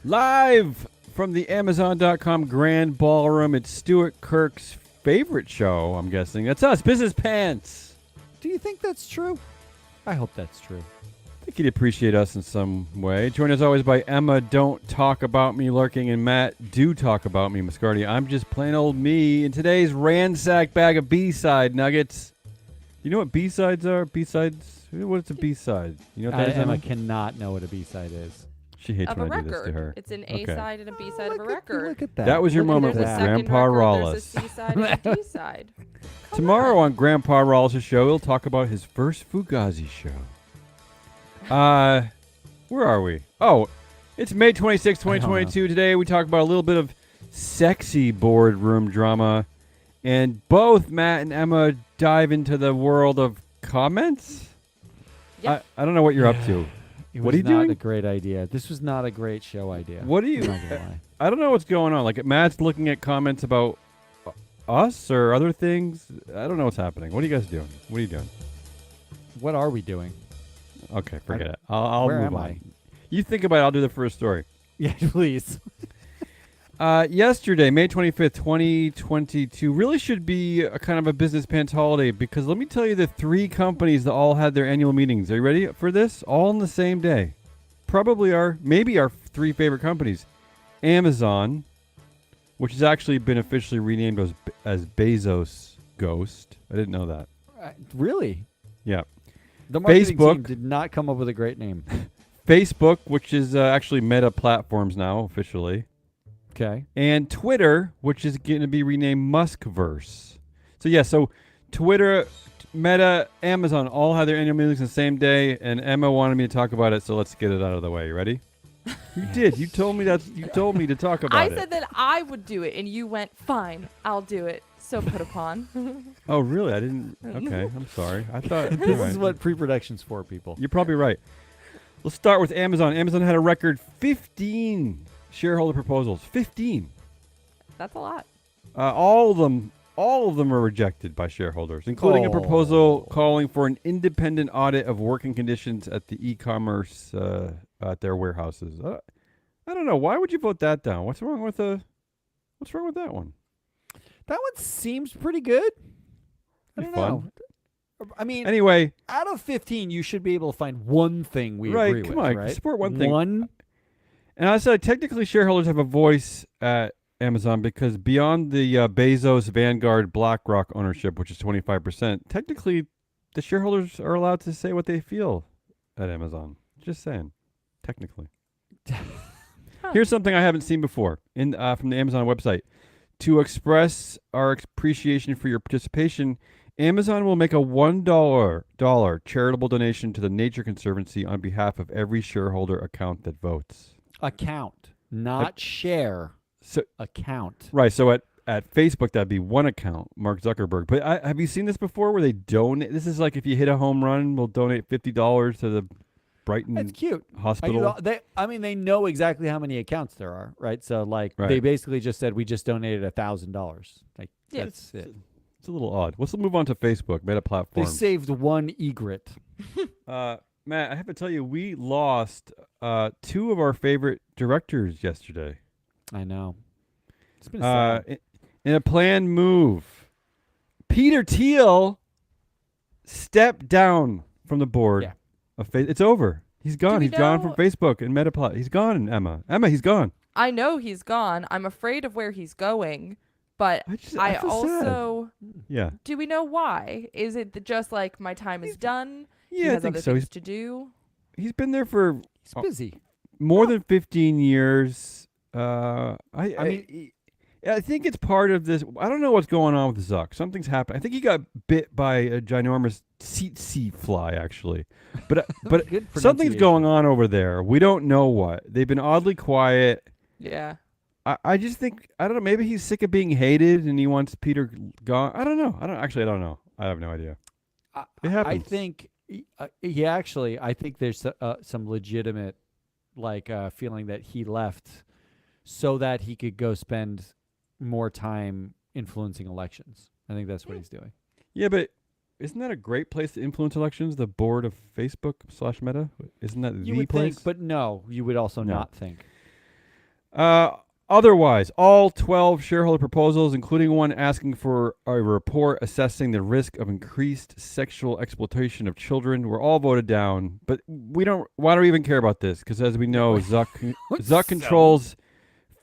Live from the Amazon.com Grand Ballroom, it's Stuart Kirk's favorite show, I'm guessing. That's us, Business Pants. Do you think that's true? I hope that's true. I think he'd appreciate us in some way. Joined as always by Emma, Don't Talk About Me Lurking, and Matt, Do Talk About Me Muscardi. I'm just plain old me. In today's ransacked bag of B-side nuggets. You know what B-sides are? B-sides? What's a B-side? You know what that is, Emma Emma? cannot know what a B-side is. She hates Of a when I do this to her. record. It's an A side and a B side of a record. Look at that. That was your Look at moment There's with a that. second Grandpa record, Rollis. There's a C side and a D side. Tomorrow on Grandpa Rollis' show, he'll talk about his first Fugazi show. Where are we? Oh, it's May 26, 2022. Today we talk about a little bit of sexy boardroom drama. And both Matt and Emma dive into the world of comments. Yep. I don't know what you're up to. What are you It was not doing? a great idea. This was not a great show idea. What are you... I'm not gonna lie. I don't know what's going on. Like, Matt's looking at comments about us or other things. I don't know what's happening. What are you guys doing? What are you doing? What are we doing? Okay, forget it. I'll Where move am on. I? You think about it. I'll do the first story. Yeah, please. Yesterday, May 25th, 2022, really should be a kind of a business pants holiday because let me tell you the three companies that all had their annual meetings. Are you ready for this? All on the same day. Maybe our three favorite companies. Amazon, which has actually been officially renamed as Bezos Ghost. I didn't know that. Really? Yeah. The marketing Facebook. team did not come up with a great name. Facebook, which is actually Meta Platforms now, officially. Okay. And Twitter, which is going to be renamed Muskverse. So Twitter, Meta, Amazon all had their annual meetings the same day, and Emma wanted me to talk about it, so let's get it out of the way. You ready? You did. You told me to talk about I it. said that I would do it, and you went, fine, I'll do it. So put upon. Oh, really? I didn't. Okay, I'm sorry. I thought This anyway. is what pre-production's for, people. You're probably right. Let's start with Amazon. Amazon had a record 15 shareholder proposals. 15. That's a lot. All of them are rejected by shareholders, including a proposal calling for an independent audit of working conditions at the e-commerce at their warehouses. I don't know. Why would you vote that down? What's wrong with that one? That one seems pretty good. I don't Fun. know. I mean, Anyway, out of 15, you should be able to find one thing we right? agree Come with, on, right? support one thing. One. And I said, technically, shareholders have a voice at Amazon because beyond the Bezos, Vanguard, BlackRock ownership, which is 25%, technically, the shareholders are allowed to say what they feel at Amazon. Just saying, technically. Here's something I haven't seen before from the Amazon website. To express our appreciation for your participation, Amazon will make a $1 charitable donation to the Nature Conservancy on behalf of every shareholder account that votes. Account, not share. So Account. right, so at Facebook that'd be one account, Mark Zuckerberg. But have you seen this before, where they donate? This is like if you hit a home run, we'll donate $50 to the Brighton That's cute. Hospital. They know exactly how many accounts there are, right? So like Right. they basically just said we just donated $1,000. Like Yeah. that's it. It's a little odd. Let's move on to Facebook, Meta They Platforms. saved one egret. Matt, I have to tell you, we lost two of our favorite directors yesterday. I know. It's been sad. In a planned move, Peter Thiel stepped down from the board. Yeah. It's over. He's gone. we He's gone from know- Facebook and Meta. He's gone, Emma. Emma, he's gone. I know he's gone. I'm afraid of where he's going. But I feel also... Yeah. Do we know why? Is it just like my time is done? He Yeah, I has think other so. things to do? He's been there for He's busy. more than 15 years. I think it's part of this. I don't know what's going on with Zuck. Something's happened. I think he got bit by a ginormous tsetse fly, actually. But Good something's pronunciation. going on over there. We don't know what. They've been oddly quiet. Yeah. I just think, I don't know, maybe he's sick of being hated and he wants Peter gone. I don't know. I don't know. I have no idea. It happens. I think I think there's some legitimate feeling that he left so that he could go spend more time influencing elections. I think that's what he's doing. Yeah, but isn't that a great place to influence elections? The board of Facebook / Meta? Isn't that You the would place? think, but no, you would also No. not think. Otherwise, all 12 shareholder proposals, including one asking for a report assessing the risk of increased sexual exploitation of children, were all voted down. But we don't. Why do we even care about this? Because as we know, Zuck controls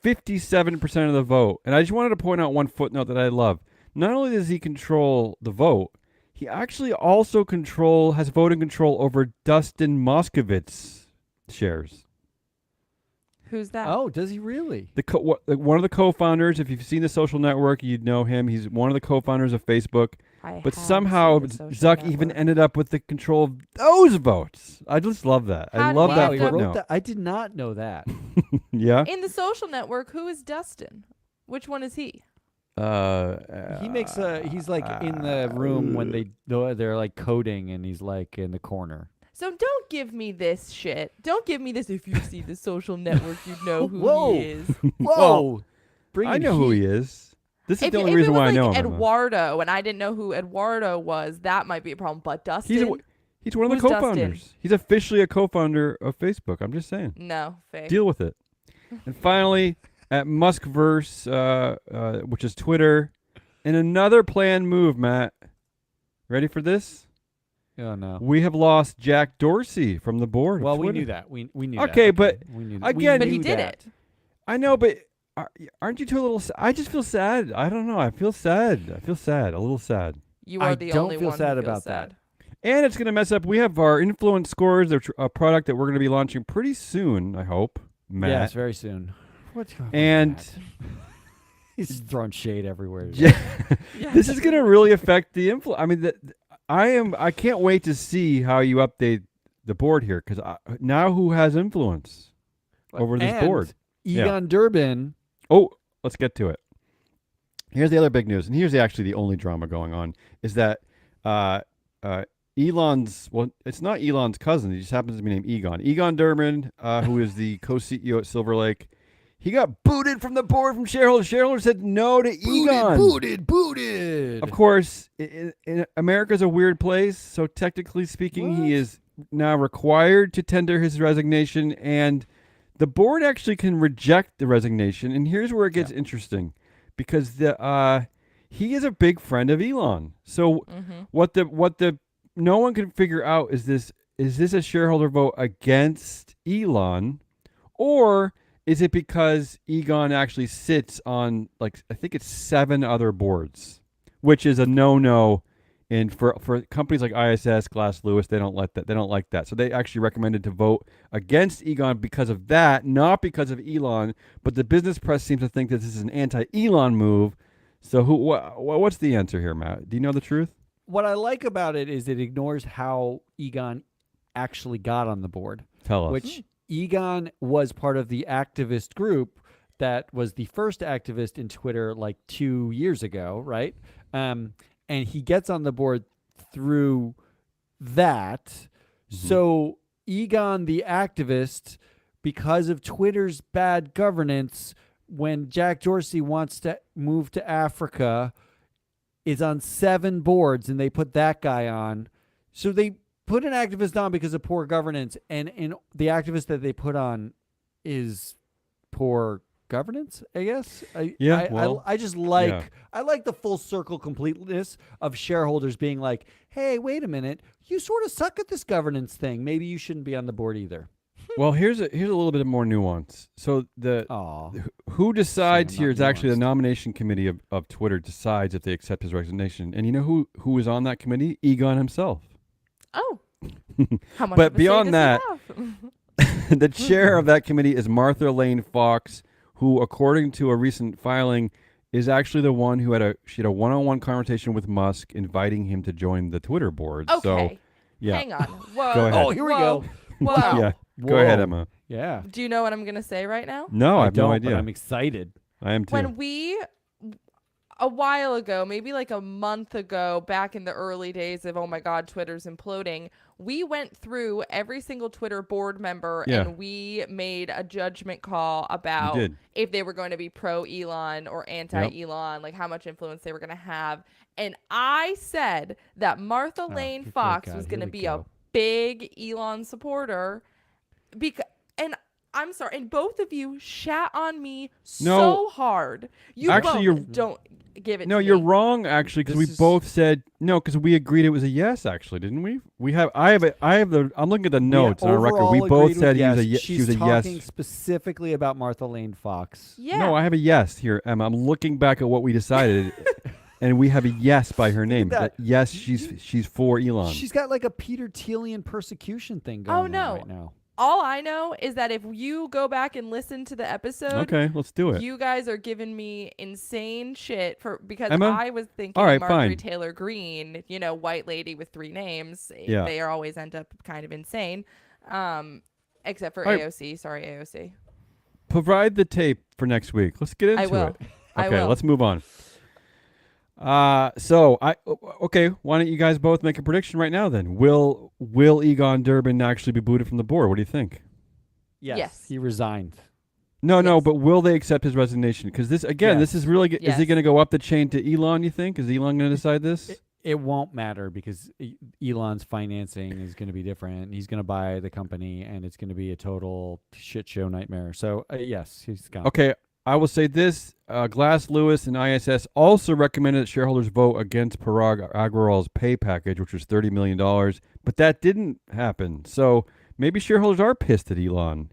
57% of the vote. And I just wanted to point out one footnote that I love. Not only does he control the vote, he actually also has voting control over Dustin Moskovitz shares. Who's that? Oh, does he really? One of the co-founders. If you've seen The Social Network, you'd know him. He's one of the co-founders of Facebook. But somehow Zuck even ended up with the control of those votes. I just love that. I love he that end up- footnote. I did not know that. Yeah. In The Social Network, who is Dustin? Which one is he? He makes he's like in the room when they're like coding, and he's like in the corner. So don't give me this shit. Don't give me this. If you see The Social Network, you know who Whoa. he is. Whoa! I know who he is. This is the only reason why I know him. Eduardo, and I didn't know who Eduardo was, that might be a problem. But Dustin, he's one of the Who's co-founders. Dustin? He's officially a co-founder of Facebook. I'm just saying. no, fake. Deal with it. And finally, at Muskverse, which is Twitter, in another planned move, Matt. Ready for this? Oh no. We have lost Jack Dorsey from the board. Well, of we Twitter. knew that. We knew Okay, that. but we knew again- But we he knew did that. it. I know, but aren't you two a little? I just feel sad. I don't know. I feel sad. I feel sad. A little sad. You are I the don't only feel one sad who feels about that. sad. And it's going to mess up. We have our influence scores, a product that we're going to be launching pretty soon, I hope, Matt. Yes, very soon. What's going on? And He's throwing shade everywhere. Ja- Yeah. this is going to really affect the influence. I mean, I can't wait to see how you update the board here, because now who has influence over this And board? Egon Durbin. Oh, let's get to it. Here's the other big news, and here's actually the only drama going on, is that Elon's, well, it's not Elon's cousin. He just happens to be named Egon. Egon Durbin, who is the co-CEO at Silver Lake, he got booted from the board from shareholders. Shareholders said no to Egon. Booted. Of course, America's a weird place, so technically speaking, he is now required to tender his resignation, and the board actually can reject the resignation. And here's where it gets interesting, because he is a big friend of Elon. So what the no one can figure out is this a shareholder vote against Elon, or is it because Egon actually sits on, like, I think it's 7 other boards, which is a no-no. And for companies like ISS, Glass Lewis, they don't like that. So they actually recommended to vote against Egon because of that, not because of Elon. But the business press seems to think that this is an anti-Elon move. So what's the answer here, Matt? Do you know the truth? What I like about it is it ignores how Egon actually got on the board. Tell us. Which Egon was part of the activist group that was the first activist in Twitter like 2 years ago, right? And he gets on the board through that. So Egon, the activist, because of Twitter's bad governance, when Jack Dorsey wants to move to Africa, is on 7 boards, and they put that guy on. So they put an activist on because of poor governance, and the activist that they put on is poor governance, I guess. I just like I like the full circle completeness of shareholders being like, hey, wait a minute, you sort of suck at this governance thing. Maybe you shouldn't be on the board either. Well, here's a little bit more nuance. So who decides So here not is actually the nuanced. nomination committee of Twitter decides if they accept his resignation. And you know who is on that committee? Egon himself. Oh. How much But of a say beyond does he have? The chair of that committee is Martha Lane Fox, who, according to a recent filing, is actually the one who had a one-on-one conversation with Musk, inviting him to join the Twitter board. Okay. So, yeah. Hang on. Whoa. Go ahead. Oh, here we go. Whoa. Yeah. Go ahead, Emma. Yeah. Do you know what I'm going to say right now? No, I have don't, no but idea. I'm excited. I am too. When a while ago, maybe like a month ago, back in the early days of, oh my God, Twitter's imploding, we went through every single Twitter board member and we made a judgment call about if they were going to be pro Elon or anti Elon, like how much influence they were going to have. And I said that Martha Lane Fox was going to be a big Elon supporter. And I'm sorry, and both of you shat on me No. so hard. You Actually, both you're- don't give it No, to you're me. wrong. Actually, because we This is- both said no. Because we agreed it was a yes. Actually, didn't we? We have. I have. The. I'm looking at the notes on our record. We overall both agreed said with he was a. yes. She She's was a talking yes. specifically about Martha Lane Fox. Yeah. No, I have a yes here, Emma. I'm looking back at what we decided, and we have a yes by her name. that. Yes, she's for Elon. She's got like a Peter Thielian persecution thing going on no. right now. All I know is that if you go back and listen to the episode, Okay, let's do it. you guys are giving me insane shit because Emma? I was thinking All right, Marjorie fine. Taylor Greene, white lady with 3 names. Yeah. They always end up kind of insane. Except for All right. AOC. Sorry, AOC. Provide the tape for next week. Let's get into I will. it. I Okay, will. let's move on. Okay, why don't you guys both make a prediction right now then? Will Egon Durbin actually be booted from the board? What do you think? Yes. He resigned. No, Yes. but will they accept his resignation? Because this Yes. is really. Is Yes. he going to go up the chain to Elon? You think? Is Elon going to decide this? It won't matter because Elon's financing is going to be different. He's going to buy the company, and it's going to be a total shit show nightmare. So yes, he's gone. Okay, I will say this: Glass Lewis and ISS also recommended that shareholders vote against Parag Agrawal's pay package, which was $30 million, but that didn't happen. So maybe shareholders are pissed at Elon.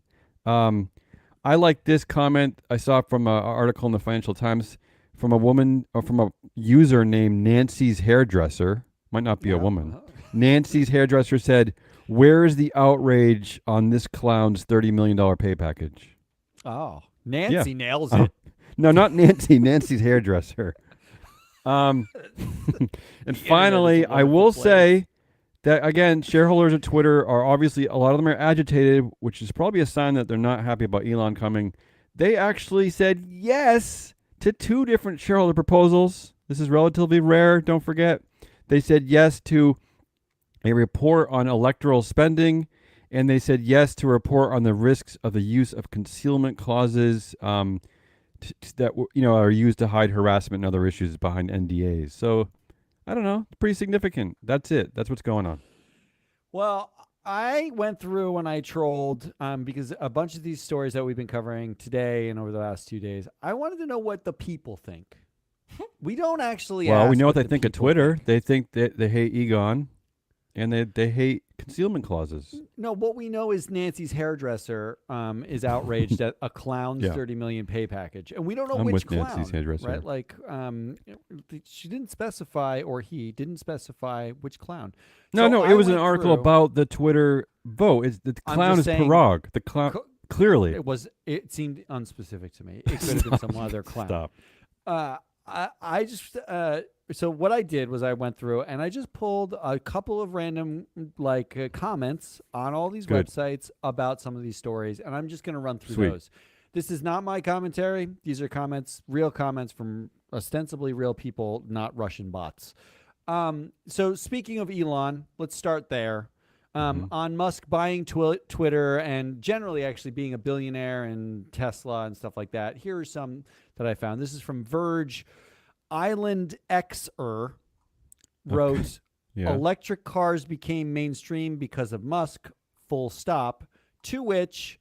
I like this comment I saw from an article in the Financial Times from a woman or from a user named Nancy's Hairdresser. Might not be a woman. Nancy's Hairdresser said, "Where is the outrage on this clown's $30 million pay package?" Oh, Nancy nails Oh. it. No, not Nancy. Nancy's Hairdresser. And finally, is a I will wonderful say that again, shareholders at Twitter are obviously a lot of them are agitated, which is probably a sign that they're not happy about Elon coming. They actually said yes to 2 different shareholder proposals. This is relatively rare. Don't forget, they said yes to a report on electoral spending, and they said yes to a report on the risks of the use of concealment clauses that are used to hide harassment and other issues behind NDAs. So I don't know. It's pretty significant. That's it. That's what's going on. Well, I went through and I trolled because a bunch of these stories that we've been covering today and over the last 2 days, I wanted to know what the people think. We don't actually Well, we ask know what they the think of people Twitter. think. They think that they hate Egon, and they hate concealment clauses. No, what we know is Nancy's Hairdresser is outraged at a clown's Yeah. $30 million pay package, and we don't know I'm which with clown. Nancy's Hairdresser. Right? Like, she didn't specify, or he didn't specify which clown. No, So it I was an went article through- about the Twitter vote. The I'm clown just is saying- Parag. The clown clearly. It seemed unspecific to me. It could have been some other clown. Stop. I just so what I did was I went through and I just pulled a couple of random comments on all these Good. websites about some of these stories, and I'm just going to run through Sweet. those. This is not my commentary. These are real comments from ostensibly real people, not Russian bots. So speaking of Elon, let's start there. On Musk buying Twitter and generally actually being a billionaire and Tesla and stuff like that. Here are some that I found. This is from Verge. Island Xer wrote, Yeah. electric cars became mainstream because of Musk, full stop. To which,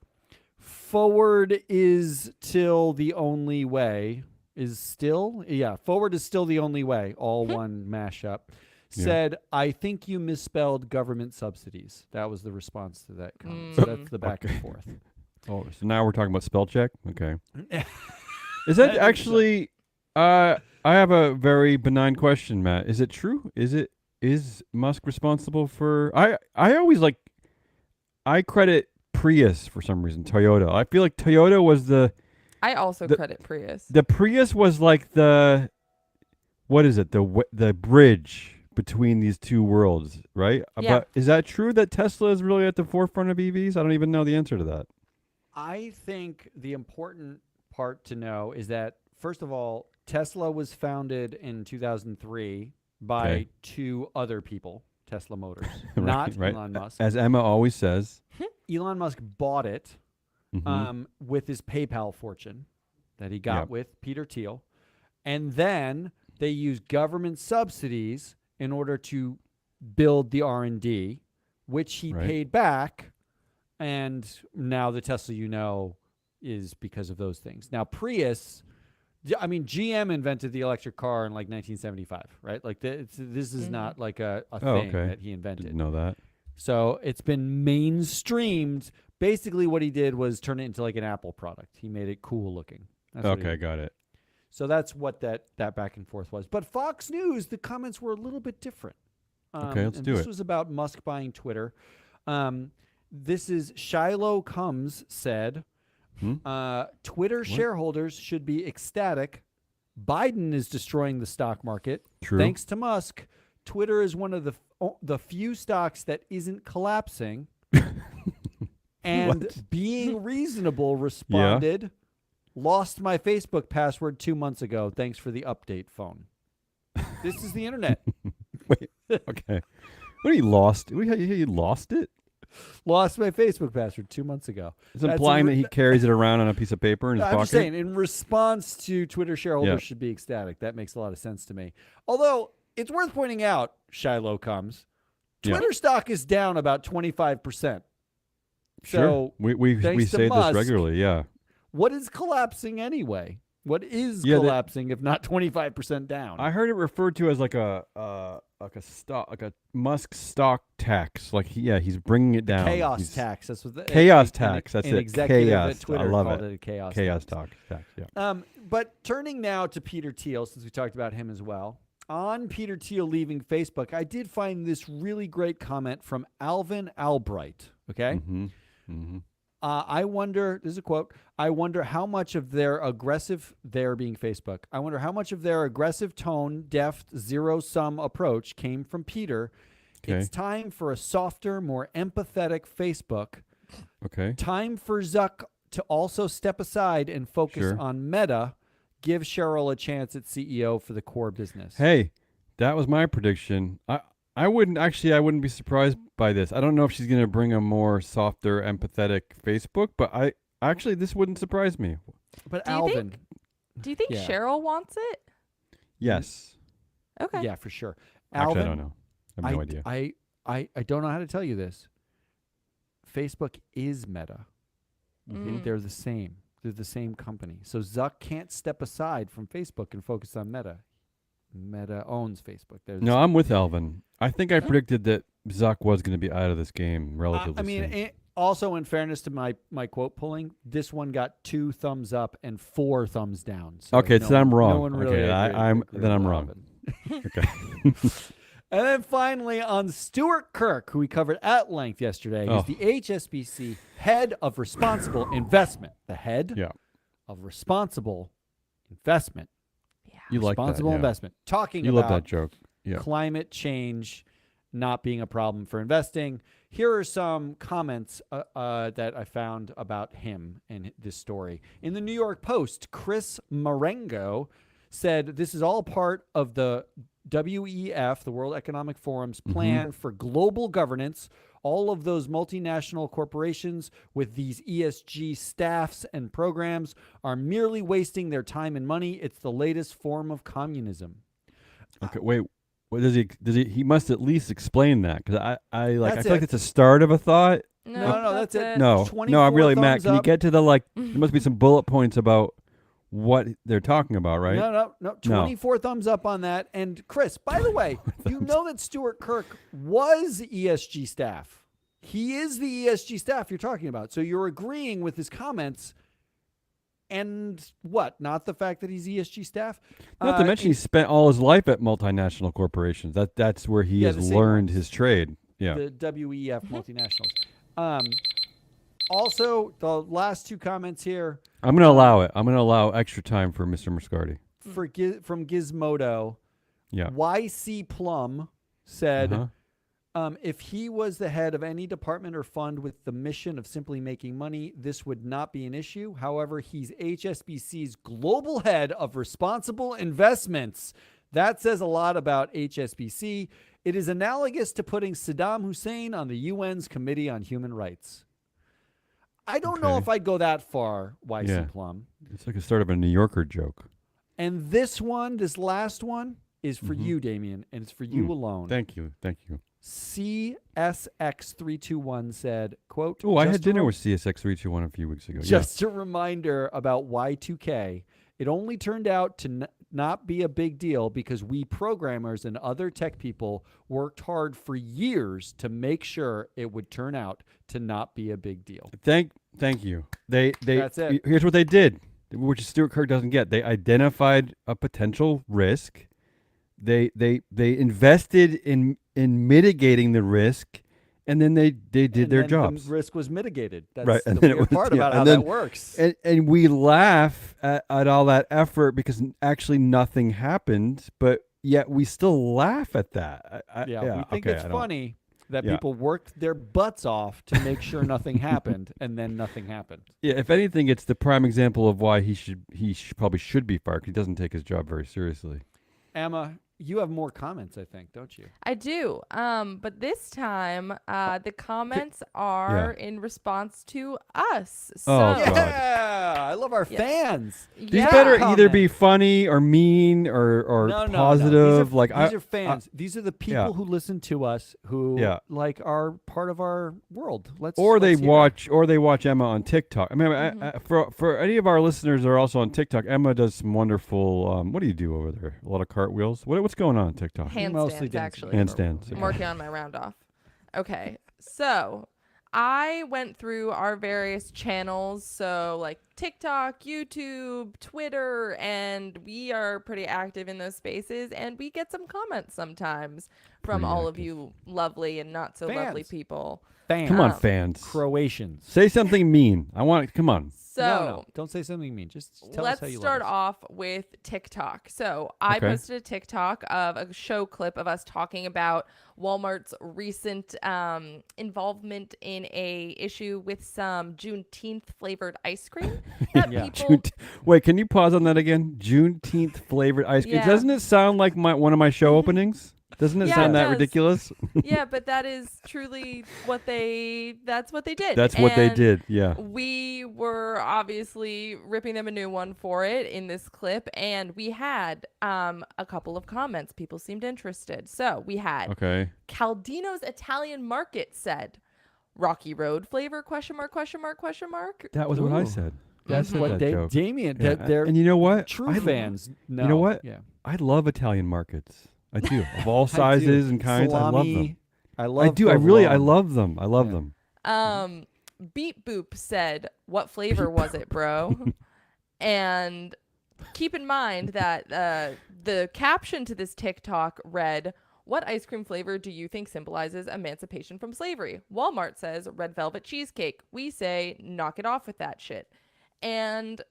forward is still the only way. Forward is still the only way. All one mashup. Yeah. Said, I think you misspelled government subsidies. That was the response to that comment. So that's the back and forth. Oh, so now we're talking about spell check? Okay. Is I that think so. actually I have a very benign question, Matt. Is it true? Is Musk responsible for I always I credit Prius for some reason, Toyota. I feel like Toyota was I also credit Prius. the Prius was like what is it? The bridge between these two worlds, right? Yeah. But is that true that Tesla is really at the forefront of EVs? I don't even know the answer to that. I think the important part to know is that, first of all, Tesla was founded in 2003 by Okay. 2 other people, Tesla Motors, Right, not right. Elon Musk. As Emma always says. Elon Musk bought it Mhm. with his PayPal fortune that he got Yep. with Peter Thiel. And then they used government subsidies in order to build the R&D, which he Right. paid back And now the Tesla is because of those things. Now Prius, I mean, GM invented the electric car in like 1975, right? Like this is not like a thing that he invented. Didn't know that. So it's been mainstreamed. Basically what he did was turn it into like an Apple product. He made it cool looking. That's what he did. Got it. So that's what that back and forth was. But Fox News, the comments were a little bit different. Okay, let's do it. This was about Musk buying Twitter. This is Shiloh Combs said, Twitter shareholders should be ecstatic. Biden is destroying the stock market. True. Thanks to Musk, Twitter is one of the few stocks that isn't collapsing. And being reasonable responded, lost my Facebook password 2 months ago. Thanks for the update, phone. This is the internet. Wait. Okay. What, he lost? He lost it? Lost my Facebook password 2 months ago. It's implying that he carries it around on a piece of paper in his pocket? I'm just saying, in response to Twitter shareholders should be ecstatic. That makes a lot of sense to me. Although, it's worth pointing out, Shiloh Comes, Twitter stock is down about 25%. Sure. So, we say Musk, this regularly, yeah. What is collapsing anyway? What is collapsing if not 25% down? I heard it referred to as like a Musk stock tax. Like he's bringing it down. Chaos tax. That's what chaos tax. That's an it. Executive Chaos. at Twitter I love called it. A chaos tax. Yeah. But turning now to Peter Thiel, since we talked about him as well. On Peter Thiel leaving Facebook, I did find this really great comment from Alvin Albright. Okay. I wonder, this is a quote, I wonder how much of their aggressive, there being Facebook, I wonder how much of their aggressive tone, deft, zero-sum approach came from Peter. Okay. It's time for a softer, more empathetic Facebook. Okay. Time for Zuck to also step aside and focus on Meta. Give Cheryl a chance at CEO for the core business. Hey, that was my prediction. I wouldn't be surprised by this. I don't know if she's going to bring a more softer, empathetic Facebook, but this wouldn't surprise me. But do you think Cheryl wants it? Yes. Okay. Yeah, for sure. Actually, I don't know. I have no idea. I don't know how to tell you this. Facebook is Meta. They're the same. They're the same company. So Zuck can't step aside from Facebook and focus on Meta. Meta owns Facebook. No, I'm with Alvin. I think I predicted that Zuck was going to be out of this game relatively soon. Also, in fairness to my quote pulling, this one got 2 thumbs up and 4 thumbs down. So so I'm wrong. No one really I'm wrong. Okay. And then finally on Stuart Kirk, who we covered at length yesterday, he's the HSBC head of responsible investment. The head of responsible investment. You like that, responsible investment. Talking you about love that joke. Yeah. Climate change not being a problem for investing. Here are some comments that I found about him and this story. In the New York Post, Chris Marengo said this is all part of the WEF, the World Economic Forum's plan for global governance. All of those multinational corporations with these ESG staffs and programs are merely wasting their time and money. It's the latest form of communism. Okay, wait. What does he? He must at least explain that, because I feel like it's a start of a thought. No, that's it. No, I'm really Matt. Can you get to the there must be some bullet points about what they're talking about, right? No. 24 thumbs up on that. And Chris, by the way, you know that Stuart Kirk was ESG staff. He is the ESG staff you're talking about. So you're agreeing with his comments. And what? Not the fact that he's ESG staff? Not to mention he spent all his life at multinational corporations. That's where he has learned his trade. Yeah. The WEF multinationals. Also, the last 2 comments here. I'm going to allow it. I'm going to allow extra time for Mr. Muscardi. From Gizmodo. Yeah. YC Plum said, if he was the head of any department or fund with the mission of simply making money, this would not be an issue. However, he's HSBC's global head of responsible investments. That says a lot about HSBC. It is analogous to putting Saddam Hussein on the UN's Committee on Human Rights. I don't know if I'd go that far, YC Plum. It's like a sort of a New Yorker joke. And this last one, is for you, Damien, and it's for you alone. Thank you. CSX321 said, quote, Oh, I had "Just a dinner rem- with CSX321 a few weeks ago. Just a reminder about Y2K. It only turned out to not be a big deal because we programmers and other tech people worked hard for years to make sure it would turn out to not be a big deal." Thank you. They That's it. Here's what they did, which Stuart Kirk doesn't get. They identified a potential risk. They invested in mitigating the risk, and then they did And their then jobs. The risk was mitigated. That's Right, the and then it weird was- part yeah, about and how then- that works. And we laugh at all that effort because actually nothing happened, but yet we still laugh at that. we think okay, it's I don't- funny that Yeah. people worked their butts off to make sure nothing happened, and then nothing happened. Yeah, if anything, it's the prime example of why he probably should be fired. 'Cause he doesn't take his job very seriously. Emma, you have more comments, I think, don't you? I do. But this time, the comments are in response to us. So, Oh, God. Yeah, I love our Yes. fans. These yeah. better either Comment. be funny or mean or No. positive. These are, like these are fans. These are the people yeah. who listen to us, who Yeah. like are part of our world. they Let's hear it. watch Emma on TikTok. I mean, for any of our listeners that are also on TikTok, Emma does some wonderful. What do you do over there? A lot of cartwheels. What's going on TikTok? Mostly Handstands, dancing. actually. Handstands. I'm working on my round off. Okay. So I went through our various channels. So like TikTok, YouTube, Twitter, and we are pretty active in those spaces. And we get some comments sometimes from Pretty all active. of you lovely and not so lovely Fans. people. Fans. Come on, Um, fans. Croatians. Say something mean. I want. Come on. So No, don't say something mean. Just tell us let's how you start love us. off with TikTok. So I Okay. posted a TikTok of a show clip of us talking about Walmart's recent involvement in a issue with some Juneteenth flavored ice cream that Yeah. people. Wait, can you pause on that again? Juneteenth flavored ice cream. Yeah. Doesn't it sound like one of my show openings? Doesn't it Yeah, sound it that does. ridiculous? Yeah, but that is truly what they. That's what they did. That's what they And did. Yeah. We were obviously ripping them a new one for it in this clip, and we had a couple of comments. People seemed interested. So we had Okay. Caldino's Italian Market said, "Rocky Road flavor? Question mark? Question mark? Question mark?" That was what I Ooh. said. That's I said what that they, joke. Damien, Yeah. they're And you know what? true I- fans. No. You know what? Yeah. I love Italian markets. I do. Of all I do. sizes and kinds. Salami, I love them. I love I do. I provolone. love them. I love Yeah. them. Beep Boop said, "What flavor was it, bro?" And keep in mind that the caption to this TikTok read, "What ice cream flavor do you think symbolizes emancipation from slavery?" Walmart says red velvet cheesecake. We say knock it off with that shit. And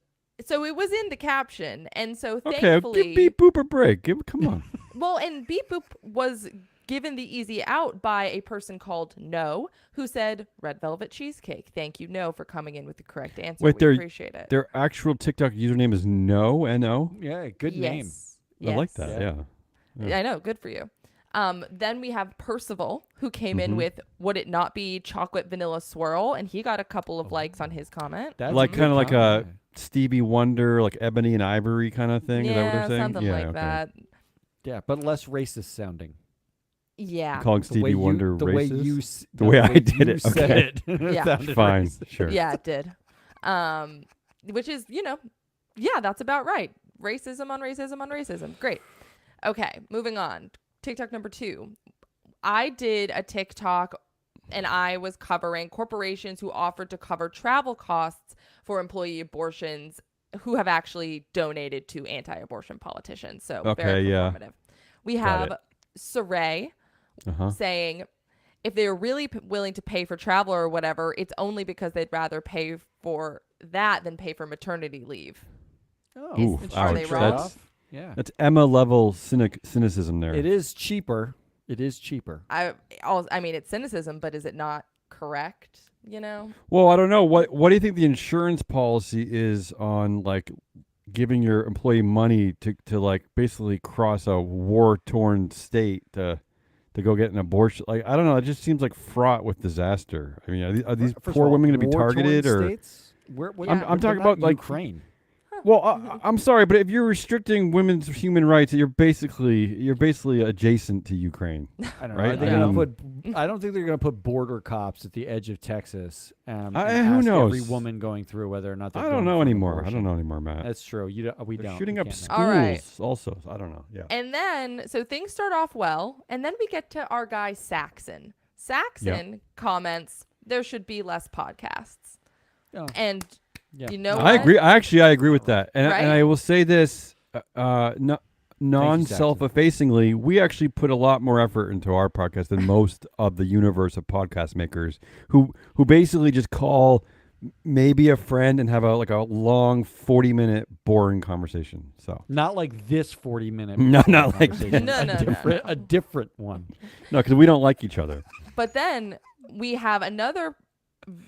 so it was in the caption. And so Okay. thankfully, Give Beep Boop a break. Come on. well, and Beep Boop was given the easy out by a person called No, who said red velvet cheesecake. Thank you, No, for coming in with the correct answer. Wait, we appreciate it. Their actual TikTok username is No N-O. Yeah, good name. Yes. I like Yes. that. Yeah. I know. Good for you. Then we have Percival, who came in Mhm. with "Would it not be chocolate vanilla swirl?" And he got a couple of likes on his comment. That's Like a good kind of like a comment. Stevie Wonder, like Ebony and Ivory kind of thing. Is that what they're saying? something yeah, like okay. that. Yeah, but less racist sounding. Yeah. Calling The way Stevie Wonder the racist. way you The way I did you it, said okay. it Yeah. sounded Fine, racist. sure. Yeah, it did. Which is, yeah, that's about right. Racism on racism on racism. Great. Okay, moving on. TikTok number 2. I did a TikTok and I was covering corporations who offered to cover travel costs for employee abortions who have actually donated to anti-abortion politicians. So Okay, very yeah. performative. We Got have it. Saray Uh-huh. saying if they're really willing to pay for travel or whatever, it's only because they'd rather pay for that than pay for maternity leave. Oh, Is- Oof, are they ouch. wrong? That's Yeah. that's Emma level cynicism there. It is cheaper. It is cheaper. I mean, it's cynicism, but is it not correct? Well, I don't know. What do you think the insurance policy is on like giving your employee money to like basically cross a war-torn state to go get an abortion? Like, I don't know. It just seems like fraught with disaster. I mean, are these First of poor all, women going to be war-torn targeted or? states? Where, Yeah. I'm talking they're about not like Ukraine. Well, I'm sorry, but if you're restricting women's human rights, you're basically adjacent to Ukraine. I don't know. Right? I don't think they're going to put border cops at the edge of Texas. And who ask knows? every woman going through whether or not they're I don't going know for an anymore. I abortion. don't know anymore, Matt. That's true. We They're don't. shooting We up can't know. schools All right. also. I don't know. Yeah. And then, so things start off well, and then we get to our guy Saxon. Saxon comments, there should be less podcasts. Oh. And Yeah. you know I what? agree. I agree with that. And Right? I will say this, non-self-effacingly, we actually put a lot more effort into our podcast than most of the universe of podcast makers who basically just call maybe a friend and have a long 40-minute boring conversation. So Not like this 40-minute. No, not like conversation. No. A different one. no, because we don't like each other. But then we have another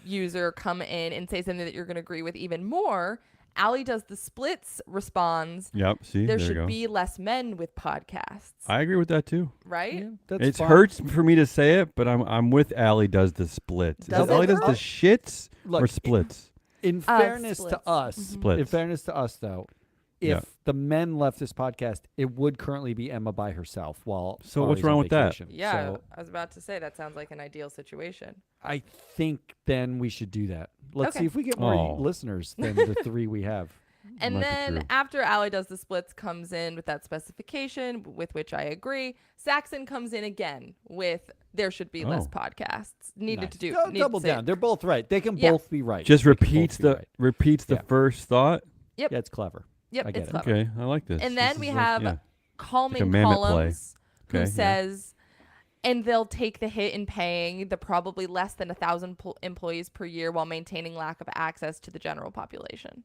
user come in and say something that you're going to agree with even more. Allie Does the Splits responds, Yep. See, there you should go. be less men with podcasts. I agree with that too. Right? Yeah, that's It fine. hurts for me to say it, but I'm with Allie Does the Splits. Does Is it Allie it Does the hurt? shits or Look, splits? In fairness splits. to us, Splits. in fairness to us, though, if Yeah. the men left this podcast, it would currently be Emma by herself. While So what's Ari's wrong on with that? vacation. Yeah, So I was about to say that sounds like an ideal situation. I think then we should do that. Let's Okay. see if we get more Oh. listeners than the 3 we have. And Might be then true. after Allie Does the Splits comes in with that specification, with which I agree, Saxon comes in again with there should be less Oh. podcasts. Needed Nice. to do. Go- need to double say- down. They're both right. They can Yeah. both be right. Just They can both repeats be the right. Yeah. first thought. Yeah, it's clever. Yep, I get it's it. clever. Okay, I like this. And This then is we like- have yeah. Calming mammoth play. Columns, who Okay, yeah. says, and they'll take the hit in paying the probably less than 1,000 employees per year while maintaining lack of access to the general population.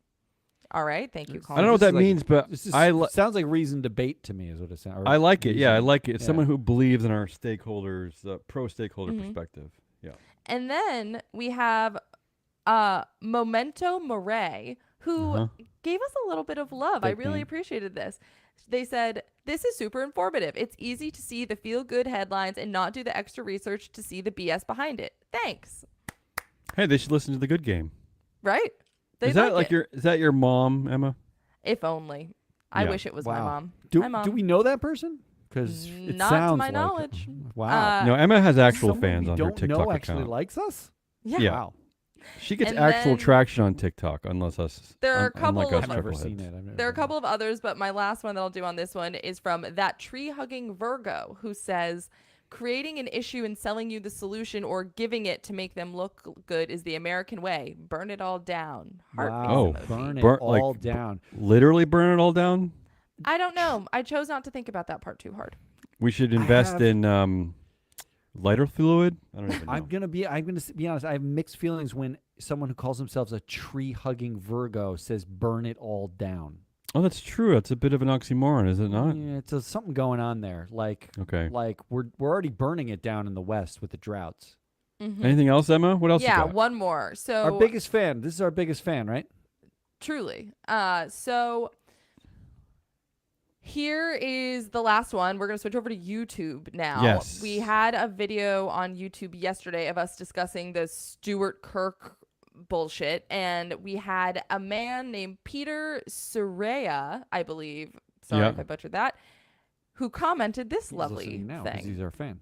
All right, thank you, I I Colin. don't know what This is that like- means, but This is, I li- sounds like reasoned debate to me, is what it sounds. I like it. Yeah, I like it. It's Yeah. someone who believes in our stakeholders, pro-stakeholder Mhm. perspective. Yeah. And then we have Memento Mori, who Uh-huh. gave us a little bit of love. I Fake really name. appreciated this. They said, this is super informative. It's easy to see the feel-good headlines and not do the extra research to see the BS behind it. Thanks. Hey, they should listen to the Good Game. Right? They Is that like it. is that your mom, Emma? If only. I Yeah. wish it was my Wow. mom. Do, Hi, Mom. do we know that person? Because it Not to sounds my like knowledge. Wow. No, Emma has actual Someone fans we on her don't TikTok know actually account. likes us? Yeah. Yeah. Wow. She gets And actual then- traction on TikTok, unless us. There are a couple unlike of- us I've never chuckleheads. seen it. I've never There are a seen couple of others, but my last one that I'll do on this one is from That Tree Hugging Virgo, who says, creating an issue and selling you the solution or giving it to make them look good is the American way. Burn it all down. Heart face Oh, emoji. burn it Burn- like, all down. Literally burn it all down. I don't know. I chose not to think about that part too hard. We should invest have- in lighter fluid. I don't even know. I'm gonna be honest. I have mixed feelings when someone who calls themselves a tree hugging Virgo says "burn it all down." Oh, that's true. That's a bit of an oxymoron, is it not? Yeah, it's something going on there. Like Okay. we're already burning it down in the West with the droughts. Mhm. Anything else, Emma? What else? Yeah, You got? one more. So Our biggest fan. This is our biggest fan, right? truly. So here is the last one. We're going to switch over to YouTube now. Yes. We had a video on YouTube yesterday of us discussing the Stuart Kirk bullshit, and we had a man named Peter Soraya, I believe. Sorry Yeah. if I butchered that, who commented this He's lovely listening now 'cause thing. he's our fan.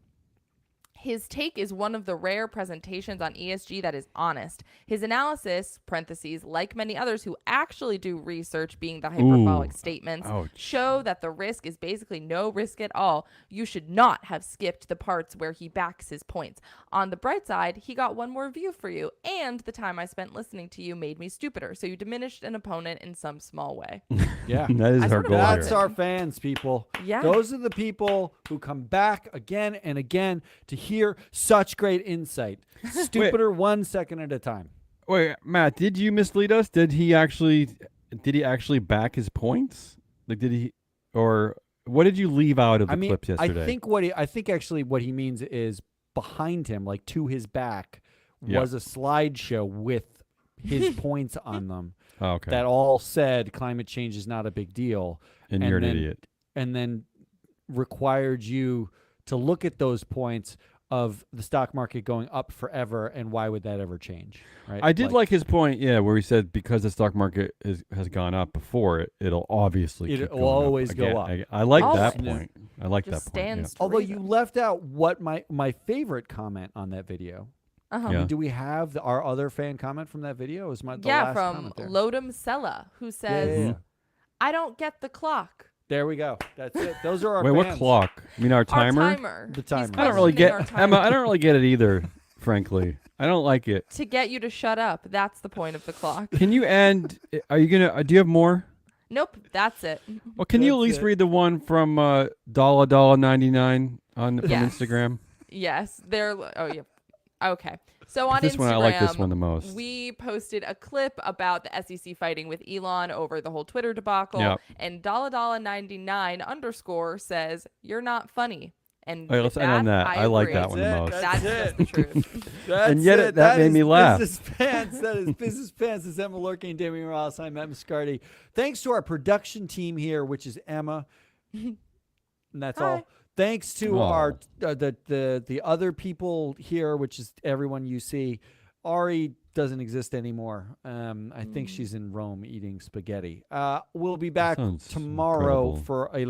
His take is one of the rare presentations on ESG that is honest. His analysis, parentheses, like many others who actually do research, being the hyperbolic Ooh. statements, Ouch. show that the risk is basically no risk at all. You should not have skipped the parts where he backs his points. On the bright side, he got one more view for you, and the time I spent listening to you made me stupider, so you diminished an opponent in some small way. Yeah. That is I our sort of goal love That's here. it. our fans, people. Yeah. Those are the people who come back again and again to hear such great insight. Stupider 1 second at a time. Wait, Matt, did you mislead us? Did he actually back his points? Like, did he, or what did you leave out of the clips yesterday? I think actually what he means is behind him, like to his back, Yeah. was a slideshow with his points on them Oh, okay. that all said climate change is not a big deal, and and you're an then- idiot. and then required you to look at those points of the stock market going up forever, and why would that ever change? Right? I did like his point, where he said because the stock market has gone up before it'll obviously keep will going always up. go up. I like that Always. point. I like Just that point. stands to Although reason. you left out what my favorite comment on that video. Uh-huh. Yeah. Do we have our other fan comment from that video? Is the Yeah, last from comment there? Lodum Sella, who Yeah, says, yeah, yeah. I don't get the clock. There we go. That's it. Those are our Wait, what fans. clock? You mean our timer? Our timer. The He's timer. I don't really questioning our get timer. Emma. I don't really get it either. Frankly, I don't like it. To get you to shut up. That's the point of the clock. Can you end? Are you gonna? Do you have more? Nope, that's it. Well, can you at That's least it. read the one from $$99 from Yes. Instagram? Yes, they're. Oh, yeah. Okay. So on This Instagram, one, I like this one the most. we posted a clip about the SEC fighting with Elon over the whole Twitter debacle, Yep. and $99_ says, "You're not funny." And Wait, with let's end on that. I like agree. that one the most. That's just the truth. And yet that made is me laugh. Business Pants. That is Business Pants. It's Emma Lurking, Damian Ross. I'm Matt Muscardi. Thanks to our production team here, which is Emma. And that's Hi. all. Thanks to Aw. our the other people here, which is everyone you see. Ari doesn't exist anymore. I think she's in Rome eating spaghetti. We'll be back Sounds tomorrow incredible. for a